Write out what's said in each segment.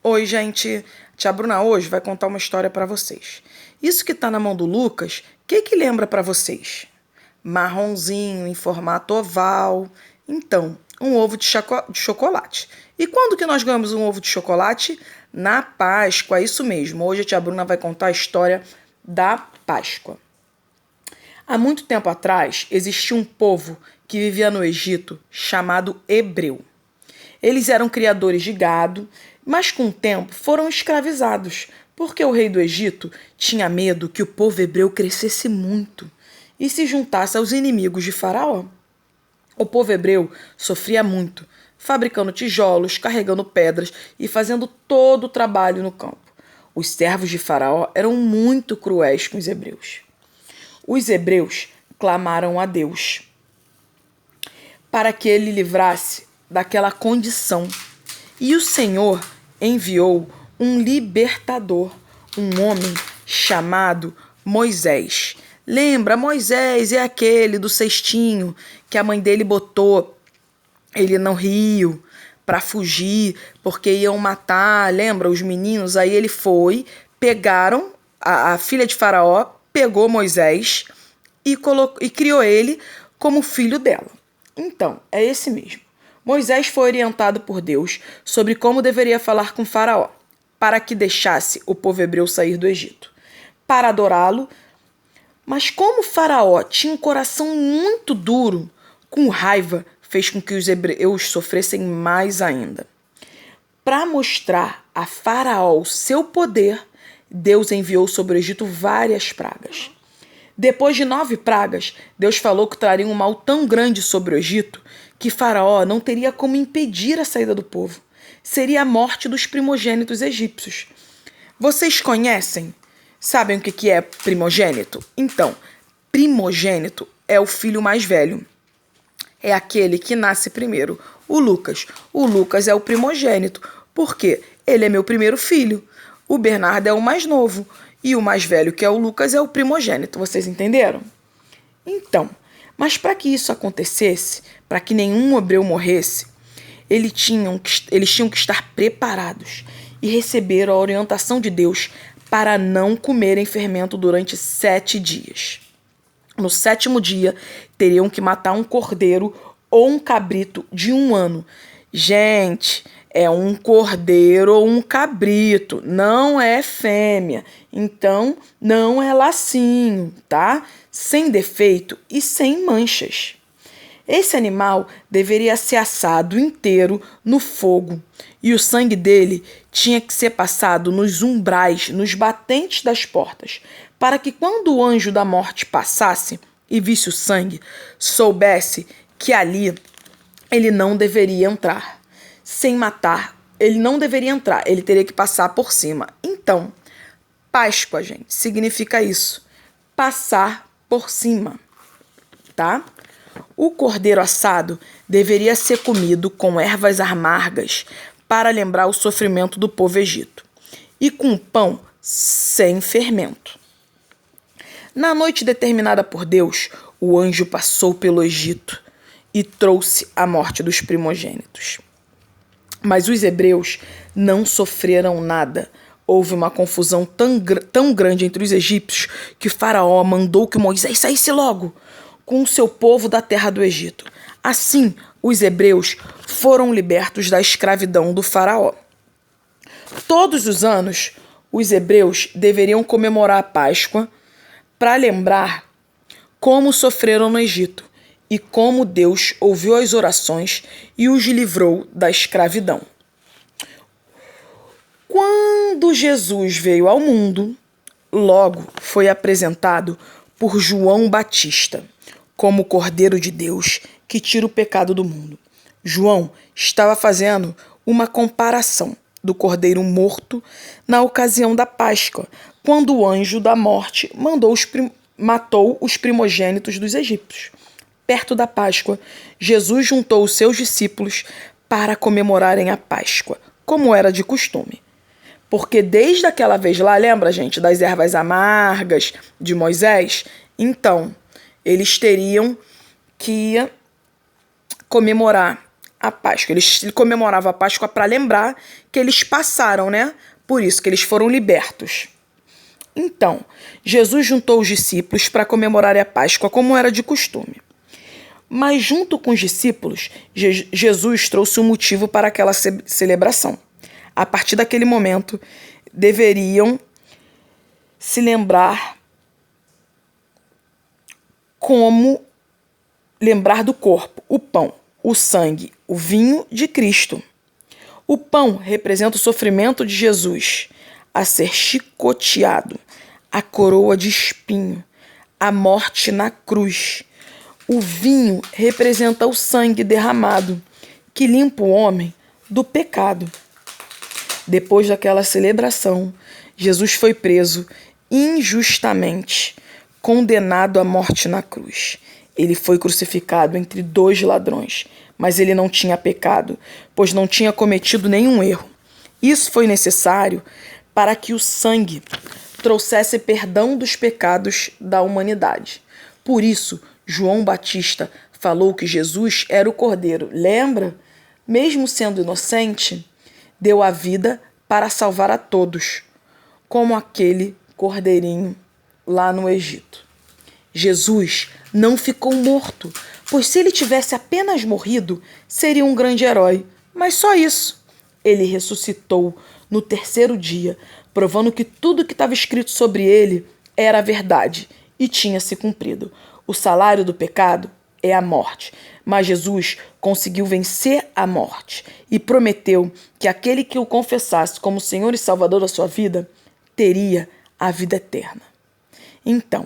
Oi, gente. Tia Bruna hoje vai contar uma história para vocês. Isso que tá na mão do Lucas, o que lembra para vocês? Marronzinho, em formato oval. Então, um ovo de chocolate. E quando que nós ganhamos um ovo de chocolate? Na Páscoa, isso mesmo. Hoje a tia Bruna vai contar a história da Páscoa. Há muito tempo atrás, existia um povo que vivia no Egito chamado hebreu. Eles eram criadores de gado, mas com o tempo foram escravizados, porque o rei do Egito tinha medo que o povo hebreu crescesse muito e se juntasse aos inimigos de Faraó. O povo hebreu sofria muito, fabricando tijolos, carregando pedras e fazendo todo o trabalho no campo. Os servos de Faraó eram muito cruéis com os hebreus. Os hebreus clamaram a Deus para que ele livrasse daquela condição. E o Senhor enviou um libertador, um homem chamado Moisés. Lembra, Moisés é aquele do cestinho que a mãe dele botou ele no rio para fugir, porque iam matar, lembra, os meninos? Aí ele foi, pegaram, a filha de Faraó pegou Moisés e criou ele como filho dela. Então, é esse mesmo. Moisés foi orientado por Deus sobre como deveria falar com Faraó, para que deixasse o povo hebreu sair do Egito, para adorá-lo. Mas como Faraó tinha um coração muito duro, com raiva, fez com que os hebreus sofressem mais ainda. Para mostrar a Faraó o seu poder, Deus enviou sobre o Egito várias pragas. Depois de 9 pragas, Deus falou que traria um mal tão grande sobre o Egito que Faraó não teria como impedir a saída do povo. Seria a morte dos primogênitos egípcios. Vocês conhecem? Sabem o que é primogênito? Então, primogênito é o filho mais velho. É aquele que nasce primeiro. O Lucas. O Lucas é o primogênito. Por quê? Ele é meu primeiro filho. O Bernardo é o mais novo. E o mais velho, que é o Lucas, é o primogênito. Vocês entenderam? Então, mas para que isso acontecesse, para que nenhum hebreu morresse, eles tinham que estar preparados e receber a orientação de Deus para não comerem fermento durante 7 dias. No 7º dia, teriam que matar um cordeiro ou um cabrito de 1 ano. Gente, é um cordeiro ou um cabrito, não é fêmea. Então, não é lacinho, tá? Sem defeito e sem manchas. Esse animal deveria ser assado inteiro no fogo e o sangue dele tinha que ser passado nos umbrais, nos batentes das portas, para que quando o anjo da morte passasse e visse o sangue, soubesse que ali ele não deveria entrar. Sem matar, ele não deveria entrar, ele teria que passar por cima. Então, Páscoa, gente, significa isso, passar por cima, tá? O cordeiro assado deveria ser comido com ervas amargas para lembrar o sofrimento do povo egito e com pão sem fermento. Na noite determinada por Deus, o anjo passou pelo Egito e trouxe a morte dos primogênitos. Mas os hebreus não sofreram nada. Houve uma confusão tão grande entre os egípcios que Faraó mandou que Moisés saísse logo com o seu povo da terra do Egito. Assim, os hebreus foram libertos da escravidão do Faraó. Todos os anos, os hebreus deveriam comemorar a Páscoa para lembrar como sofreram no Egito e como Deus ouviu as orações e os livrou da escravidão. Quando Jesus veio ao mundo, logo foi apresentado por João Batista como o Cordeiro de Deus que tira o pecado do mundo. João estava fazendo uma comparação do cordeiro morto na ocasião da Páscoa, quando o anjo da morte matou os primogênitos dos egípcios. Perto da Páscoa, Jesus juntou os seus discípulos para comemorarem a Páscoa, como era de costume. Porque desde aquela vez lá, lembra, gente, das ervas amargas de Moisés? Então, eles teriam que comemorar a Páscoa. Ele comemorava a Páscoa para lembrar que eles passaram, né? Por isso que eles foram libertos. Então, Jesus juntou os discípulos para comemorar a Páscoa como era de costume. Mas junto com os discípulos, Jesus trouxe um motivo para aquela celebração. A partir daquele momento, deveriam se lembrar do corpo, o pão, o sangue, o vinho de Cristo. O pão representa o sofrimento de Jesus a ser chicoteado, a coroa de espinho, a morte na cruz. O vinho representa o sangue derramado, que limpa o homem do pecado. Depois daquela celebração, Jesus foi preso injustamente, condenado à morte na cruz. Ele foi crucificado entre 2 ladrões, mas ele não tinha pecado, pois não tinha cometido nenhum erro. Isso foi necessário para que o sangue trouxesse perdão dos pecados da humanidade. Por isso, João Batista falou que Jesus era o Cordeiro. Lembra? Mesmo sendo inocente, deu a vida para salvar a todos, como aquele cordeirinho lá no Egito. Jesus não ficou morto, pois se ele tivesse apenas morrido, seria um grande herói. Mas só isso. Ele ressuscitou no 3º dia, provando que tudo que estava escrito sobre ele era verdade e tinha se cumprido. O salário do pecado é a morte, mas Jesus conseguiu vencer a morte e prometeu que aquele que o confessasse como Senhor e Salvador da sua vida teria a vida eterna. Então,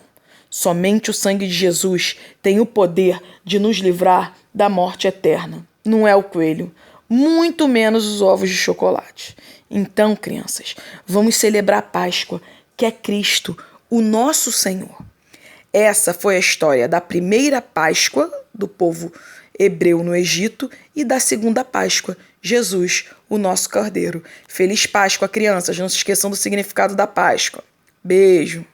somente o sangue de Jesus tem o poder de nos livrar da morte eterna. Não é o coelho, muito menos os ovos de chocolate. Então, crianças, vamos celebrar a Páscoa, que é Cristo, o nosso Senhor. Essa foi a história da primeira Páscoa do povo hebreu no Egito e da segunda Páscoa, Jesus, o nosso Cordeiro. Feliz Páscoa, crianças! Não se esqueçam do significado da Páscoa. Beijo!